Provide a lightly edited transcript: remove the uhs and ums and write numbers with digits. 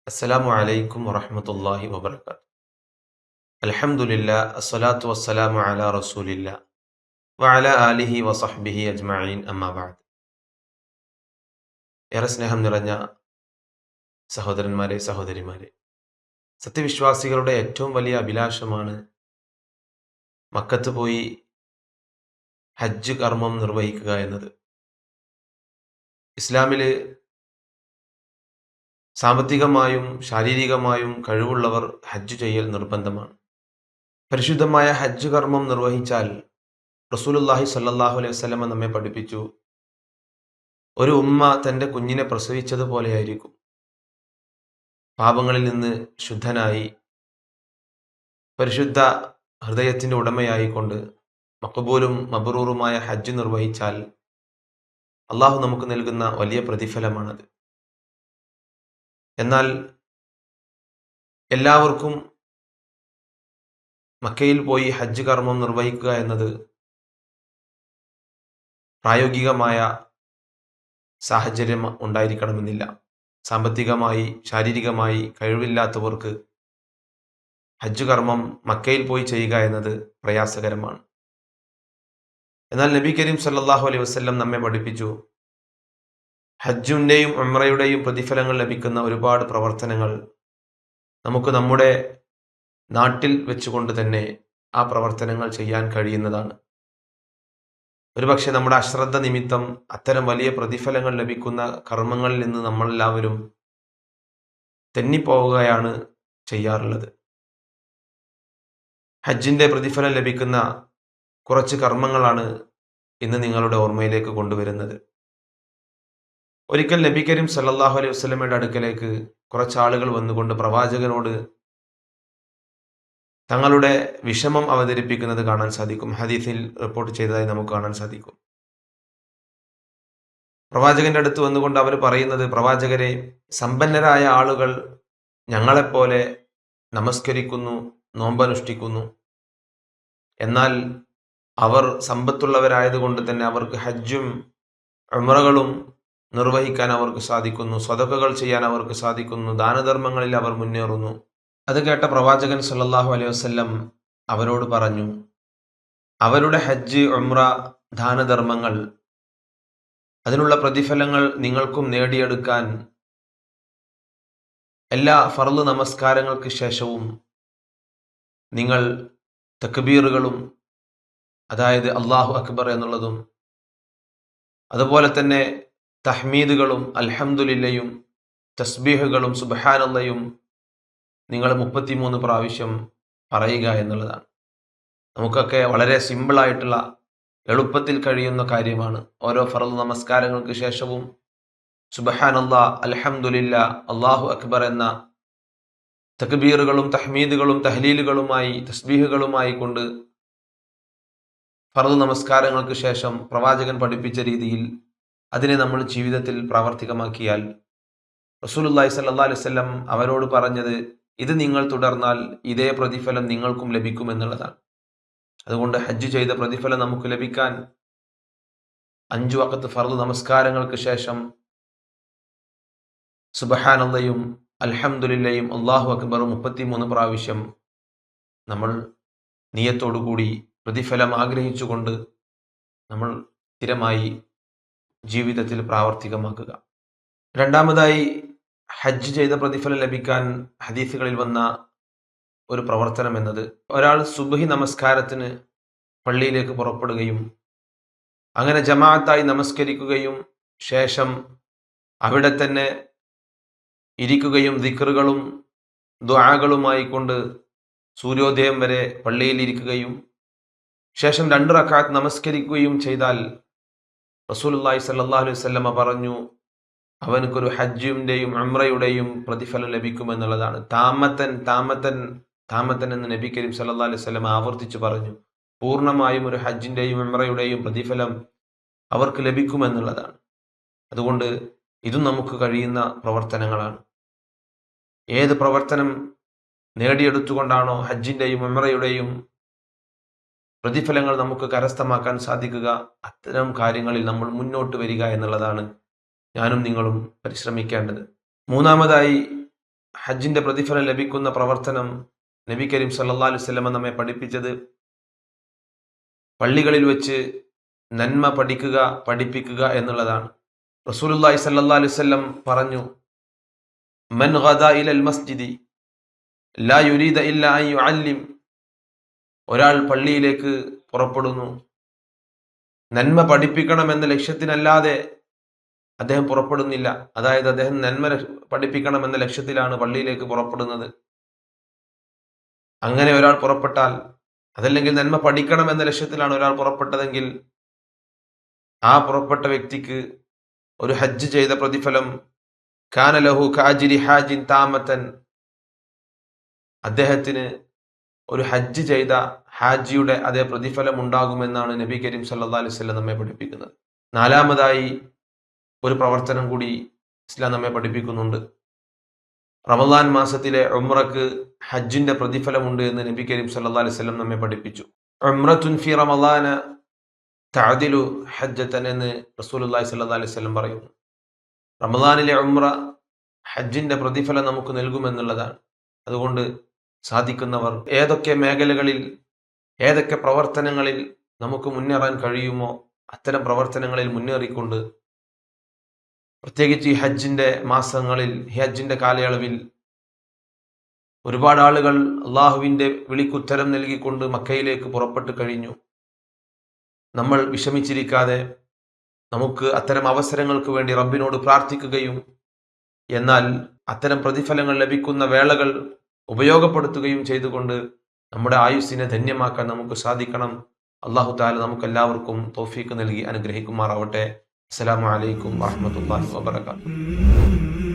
അസ്സലാമു അലൈക്കും വറഹ്മത്തുള്ളാഹി വബറകാതുഹു. അൽഹംദുലില്ലാ അസ്സലാത്തു വസ്സലാമു അലാ റസൂലില്ലാ വഅലാ ആലിഹി വസഹ്ബിഹി അജ്മഈൻ അമ്മാ ബഅദ്. ഏറെ സ്നേഹം നിറഞ്ഞ സഹോദരന്മാരെ, സഹോദരിമാരെ, സത്യവിശ്വാസികളുടെ ഏറ്റവും വലിയ അഭിലാഷമാണ് മക്കത്ത് പോയി ഹജ്ജ് കർമ്മം നിർവഹിക്കുക എന്നത്. ഇസ്ലാമില് സാമ്പത്തികമായും ശാരീരികമായും കഴിവുള്ളവർ ഹജ്ജ് ചെയ്യൽ നിർബന്ധമാണ്. പരിശുദ്ധമായ ഹജ്ജ് കർമ്മം നിർവഹിച്ചാൽ റസൂലുള്ളാഹി സ്വല്ലല്ലാഹു അലൈഹി വസല്ലമ നമ്മെ പഠിപ്പിച്ചു, ഒരു ഉമ്മ തൻ്റെ കുഞ്ഞിനെ പ്രസവിച്ചതുപോലെയായിരിക്കും. പാപങ്ങളിൽ നിന്ന് ശുദ്ധനായി പരിശുദ്ധ ഹൃദയത്തിൻ്റെ ഉടമയായിക്കൊണ്ട് മഖബൂലും മബ്റൂറുമായ ഹജ്ജ് നിർവഹിച്ചാൽ അള്ളാഹു നമുക്ക് നൽകുന്ന വലിയ പ്രതിഫലമാണത്. എന്നാൽ എല്ലാവർക്കും മക്കയിൽ പോയി ഹജ്ജ് കർമ്മം നിർവഹിക്കുക എന്നത് പ്രായോഗികമായ സാഹചര്യം ഉണ്ടായിരിക്കണമെന്നില്ല. സാമ്പത്തികമായി ശാരീരികമായി കഴിവില്ലാത്തവർക്ക് ഹജ്ജ് കർമ്മം മക്കയിൽ പോയി ചെയ്യുക എന്നത് പ്രയാസകരമാണ്. എന്നാൽ നബി കരീം സല്ലല്ലാഹു അലൈഹി വസല്ലം നമ്മെ പഠിപ്പിച്ചു, ഹജ്ജിൻ്റെയും ഉംറയുടെയും പ്രതിഫലങ്ങൾ ലഭിക്കുന്ന ഒരുപാട് പ്രവർത്തനങ്ങൾ നമുക്ക് നമ്മുടെ നാട്ടിൽ വെച്ചുകൊണ്ട് തന്നെ ആ പ്രവർത്തനങ്ങൾ ചെയ്യാൻ കഴിയുന്നതാണ്. ഒരുപക്ഷെ നമ്മുടെ അശ്രദ്ധ നിമിത്തം അത്തരം വലിയ പ്രതിഫലങ്ങൾ ലഭിക്കുന്ന കർമ്മങ്ങളിൽ നിന്ന് നമ്മളെല്ലാവരും തെന്നിപ്പോവുകയാണ് ചെയ്യാറുള്ളത്. ഹജ്ജിൻ്റെ പ്രതിഫലം ലഭിക്കുന്ന കുറച്ച് കർമ്മങ്ങളാണ് ഇന്ന് നിങ്ങളുടെ ഓർമ്മയിലേക്ക് കൊണ്ടുവരുന്നത്. ഒരിക്കൽ നബി കരീം സല്ലല്ലാഹു അലൈഹി വസല്ലമയുടെ അടുക്കലേക്ക് കുറച്ച് ആളുകൾ വന്നുകൊണ്ട് പ്രവാചകനോട് തങ്ങളുടെ വിഷമം അവതരിപ്പിക്കുന്നത് കാണാൻ സാധിക്കും. ഹദീസിൽ റിപ്പോർട്ട് ചെയ്തതായി നമുക്ക് കാണാൻ സാധിക്കും. പ്രവാചകന്റെ അടുത്ത് വന്നുകൊണ്ട് അവർ പറയുന്നത്, പ്രവാചകരെ, സമ്പന്നരായ ആളുകൾ ഞങ്ങളെപ്പോലെ നമസ്കരിക്കുന്നു, നോമ്പനുഷ്ഠിക്കുന്നു. എന്നാൽ അവർ സമ്പത്തുള്ളവരായതുകൊണ്ട് തന്നെ അവർക്ക് ഹജ്ജും ഉംറകളും നിർവഹിക്കാൻ അവർക്ക് സാധിക്കുന്നു, സ്വതക്കകൾ ചെയ്യാൻ അവർക്ക് സാധിക്കുന്നു, ദാനധർമ്മങ്ങളിൽ അവർ മുന്നേറുന്നു. അത് കേട്ട പ്രവാചകൻ സല്ലല്ലാഹു അലൈഹി വസല്ലം അവരോട് പറഞ്ഞു, അവരുടെ ഹജ്ജ്, ഉംറ, ദാനധർമ്മങ്ങൾ, അതിനുള്ള പ്രതിഫലങ്ങൾ നിങ്ങൾക്കും നേടിയെടുക്കാൻ എല്ലാ ഫർള് നമസ്കാരങ്ങൾക്ക് ശേഷവും നിങ്ങൾ തക്ബീറുകളും, അതായത് അല്ലാഹു അക്ബർ എന്നുള്ളതും, അതുപോലെ തന്നെ തഹ്മീദുകളും അൽഹംദുലില്ലയും തസ്ബീഹുകളും സുബ്ഹാനല്ലയും നിങ്ങൾ 33 പ്രാവശ്യം പറയുക എന്നുള്ളതാണ്. നമുക്കൊക്കെ വളരെ സിമ്പിളായിട്ടുള്ള, എളുപ്പത്തിൽ കഴിയുന്ന കാര്യമാണ്. ഓരോ ഫർള് നമസ്കാരങ്ങൾക്ക് ശേഷവും സുബ്ഹാനല്ലാ, അൽഹംദുലില്ലാ, അല്ലാഹു അക്ബർ എന്ന തക്ബീറുകളും തഹ്മീദുകളും തഹ്ലീലുകളുമായി തസ്ബീഹുകളുമായി കൊണ്ട് ഫർള് നമസ്കാരങ്ങൾക്ക് ശേഷം പ്രവാചകൻ പഠിപ്പിച്ച രീതിയിൽ അതിനെ നമ്മൾ ജീവിതത്തിൽ പ്രാവർത്തികമാക്കിയാൽ റസൂലുള്ളാഹി സ്വല്ലല്ലാഹു അലൈഹി വസല്ലം അവരോട് പറഞ്ഞത്, ഇത് നിങ്ങൾ തുടർന്നാൽ ഇതേ പ്രതിഫലം നിങ്ങൾക്കും ലഭിക്കുമെന്നുള്ളതാണ്. അതുകൊണ്ട് ഹജ്ജ് ചെയ്ത പ്രതിഫലം നമുക്ക് ലഭിക്കാൻ 5 വഖത്ത് ഫർള് നമസ്കാരങ്ങൾക്ക് ശേഷം സുബ്ഹാനല്ലയും അൽഹംദുലില്ലയും അല്ലാഹു അക്ബറും 33 പ്രാവശ്യം നമ്മൾ നിയത്തോടുകൂടി പ്രതിഫലം ആഗ്രഹിച്ചുകൊണ്ട് നമ്മൾ സ്ഥിരമായി ജീവിതത്തിൽ പ്രാവർത്തികമാക്കുക. രണ്ടാമതായി, ഹജ്ജ് ചെയ്ത പ്രതിഫലം ലഭിക്കാൻ ഹദീസുകളിൽ വന്ന ഒരു പ്രവർത്തനം എന്നത്, ഒരാൾ സുബ്ഹി നമസ്കാരത്തിന് പള്ളിയിലേക്ക് പുറപ്പെടുകയും അങ്ങനെ ജമാഅത്തായി നമസ്കരിക്കുകയും ശേഷം അവിടെ തന്നെ ഇരിക്കുകയും ദിക്റുകളും ദുആകളുമായി കൊണ്ട് സൂര്യോദയം വരെ പള്ളിയിൽ ഇരിക്കുകയും ശേഷം 2 റക്അത്ത് നമസ്കരിക്കുകയും ചെയ്താൽ റസൂലുള്ളാഹി സ്വല്ലല്ലാഹു അലൈഹി വസല്ലമ പറഞ്ഞു, അവനക്കൊരു ഹജ്ജിന്റെയും ഉംറയുടെയും പ്രതിഫലം ലഭിക്കുമെന്നുള്ളതാണ്. താമത്തൻ എന്ന് നബി കരീം സല്ലല്ലാഹു അലൈഹി വസല്ലമ ആവർത്തിച്ചു പറഞ്ഞു. പൂർണ്ണമായും ഒരു ഹജ്ജിന്റെയും ഉംറയുടെയും പ്രതിഫലം അവർക്ക് ലഭിക്കുമെന്നുള്ളതാണ്. അതുകൊണ്ട് ഇതും നമുക്ക് കഴിയുന്ന പ്രവർത്തനങ്ങളാണ്. ഏത് പ്രവർത്തനം നേടിയെടുത്തുകൊണ്ടാണോ ഹജ്ജിന്റെയും ഉംറയുടെയും പ്രതിഫലങ്ങൾ നമുക്ക് കരസ്ഥമാക്കാൻ സാധിക്കുക, അത്തരം കാര്യങ്ങളിൽ നമ്മൾ മുന്നോട്ട് വരിക എന്നുള്ളതാണ് ഞാനും നിങ്ങളും പരിശ്രമിക്കേണ്ടത്. മൂന്നാമതായി, ഹജ്ജിന്റെ പ്രതിഫലം ലഭിക്കുന്ന പ്രവർത്തനം നബി കരീം സല്ലല്ലാഹു അലൈഹി വസല്ലം നമ്മെ പഠിപ്പിച്ചത് പള്ളികളിൽ വെച്ച് നന്മ പഠിക്കുക, പഠിപ്പിക്കുക എന്നുള്ളതാണ്. റസൂലുള്ളാഹി സല്ലല്ലാഹു അലൈഹി വസല്ലം പറഞ്ഞു, മൻ ഗദാ ഇലൽ മസ്ജിദി ലാ യുരീദ ഇല്ലാ അൻ യുഅല്ലിം. ഒരാൾ പള്ളിയിലേക്ക് പുറപ്പെടുന്നു, നന്മ പഠിപ്പിക്കണമെന്ന ലക്ഷ്യത്തിനല്ലാതെ അദ്ദേഹം പുറപ്പെടുന്നില്ല. അതായത് അദ്ദേഹം നന്മ പഠിപ്പിക്കണമെന്ന ലക്ഷ്യത്തിലാണ് പള്ളിയിലേക്ക് പുറപ്പെടുന്നത്. അങ്ങനെ ഒരാൾ പുറപ്പെട്ടാൽ, അതല്ലെങ്കിൽ നന്മ പഠിക്കണമെന്ന ലക്ഷ്യത്തിലാണ് ഒരാൾ പുറപ്പെട്ടതെങ്കിൽ, ആ പുറപ്പെട്ട വ്യക്തിക്ക് ഒരു ഹജ്ജ് ചെയ്ത പ്രതിഫലം കാന ലഹു കഅജ്രി ഹാജിൻ താമത്തൻ, അദ്ദേഹത്തിന് ഒരു ഹജ്ജ് ചെയ്ത ഹാജിയുടെ അതേ പ്രതിഫലം ഉണ്ടാകുമെന്നാണ് നബി കരീം സല്ലല്ലാഹു അലൈഹി വസല്ലം നമ്മെ പഠിപ്പിക്കുന്നത്. നാലാമതായി ഒരു പ്രവർത്തനം കൂടി ഇസ്ലാം നമ്മെ പഠിപ്പിക്കുന്നുണ്ട്. റമദാൻ മാസത്തിലെ ഉംറക്ക് ഹജ്ജിന്റെ പ്രതിഫലമുണ്ട് എന്ന് നബി കരീം സല്ലല്ലാഹു അലൈഹി വസല്ലം നമ്മെ പഠിപ്പിച്ചു. ഉംറത്തുൻ ഫി റമദാന തഅദിലു ഹജ്ജതൻ എന്ന് റസൂലുള്ളാഹി സ്വല്ലല്ലാഹു അലൈഹി വസല്ലം പറയുന്നു. റമദാനിലെ ഉംറ ഹജ്ജിന്റെ പ്രതിഫലം നമുക്ക് നൽകുമെന്നുള്ളതാണ്. അതുകൊണ്ട് സാധിക്കുന്നവർ ഏതൊക്കെ മേഖലകളിൽ, ഏതൊക്കെ പ്രവർത്തനങ്ങളിൽ നമുക്ക് മുന്നേറാൻ കഴിയുമോ അത്തരം പ്രവർത്തനങ്ങളിൽ മുന്നേറിക്കൊണ്ട്, പ്രത്യേകിച്ച് ഈ ഹജ്ജിന്റെ മാസങ്ങളിൽ, ഹജ്ജിന്റെ കാലയളവിൽ ഒരുപാട് ആളുകൾ അള്ളാഹുവിന്റെ വിളിക്കുത്തരം നൽകിക്കൊണ്ട് മക്കയിലേക്ക് പുറപ്പെട്ടു കഴിഞ്ഞു. നമ്മൾ വിഷമിച്ചിരിക്കാതെ നമുക്ക് അത്തരം അവസരങ്ങൾക്ക് വേണ്ടി റബ്ബിനോട് പ്രാർത്ഥിക്കുകയും എന്നാൽ അത്തരം പ്രതിഫലങ്ങൾ ലഭിക്കുന്ന വേളകൾ ഉപയോഗപ്പെടുത്തുകയും ചെയ്തുകൊണ്ട് നമ്മുടെ ആയുസ്സിനെ ധന്യമാക്കാൻ നമുക്ക് സാധിക്കണം. അല്ലാഹു തആല നമുക്കെല്ലാവർക്കും തൗഫീഖ് നൽകി അനുഗ്രഹിക്കുമാറാവട്ടെ. അസ്സലാമു അലൈക്കും വറഹ്മത്തുള്ളാഹി വബറകാതുഹു.